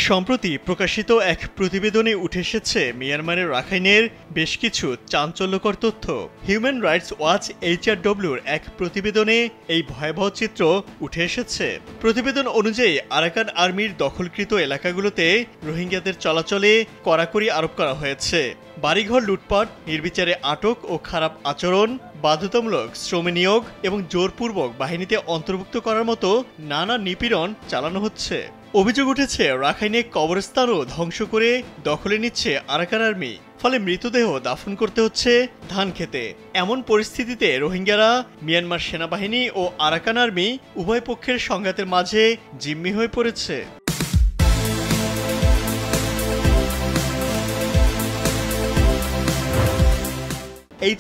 সম্প্রতি প্রকাশিত এক প্রতিবেদনে উঠে এসেছে মিয়ানমারের রাখাইনের বেশ কিছু চাঞ্চল্যকর তথ্য। হিউম্যান রাইটস ওয়াচ HRWর এক প্রতিবেদনে এই ভয়াবহ চিত্র উঠে এসেছে। প্রতিবেদন অনুযায়ী আরাকান আর্মির দখলকৃত এলাকাগুলোতে রোহিঙ্গাদের চলাচলে কড়াকড়ি আরোপ করা হয়েছে। বাড়িঘর লুটপাট, নির্বিচারে আটক ও খারাপ আচরণ, বাধ্যতামূলক শ্রমে নিয়োগ এবং জোরপূর্বক বাহিনীতে অন্তর্ভুক্ত করার মতো নানা নিপীড়ন চালানো হচ্ছে। অভিযোগ উঠেছে রাখাইনে কবরস্থানও ধ্বংস করে দখলে নিচ্ছে আরাকান আর্মি, ফলে মৃতদেহ দাফন করতে হচ্ছে ধান খেতে। এমন পরিস্থিতিতে রোহিঙ্গারা মিয়ানমার সেনাবাহিনী ও আরাকান আর্মি উভয় পক্ষের সংঘাতের মাঝে জিম্মি হয়ে পড়েছে।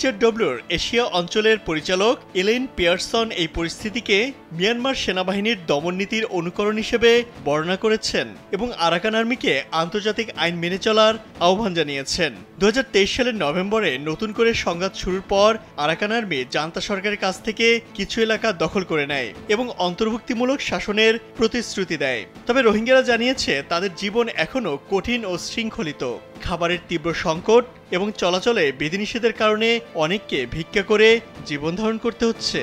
HRWর এশিয়া অঞ্চলের পরিচালক এলেন পিয়ারসন এই পরিস্থিতিকে মিয়ানমার সেনাবাহিনীর দমননীতির অনুকরণ হিসেবে বর্ণনা করেছেন এবং আরাকান আর্মিকে আন্তর্জাতিক আইন মেনে চলার আহ্বান জানিয়েছেন। 2023 সালের নভেম্বরে নতুন করে সংঘাত শুরুর পর আরাকান আর্মি জান্তা সরকারের কাছ থেকে কিছু এলাকা দখল করে নেয় এবং অন্তর্ভুক্তিমূলক শাসনের প্রতিশ্রুতি দেয়। তবে রোহিঙ্গারা জানিয়েছে তাদের জীবন এখনও কঠিন ও শৃঙ্খলিত। খাবারের তীব্র সংকট এবং চলাচলে বিধিনিষেধের কারণে অনেককে ভিক্ষা করে জীবন ধারণ করতে হচ্ছে।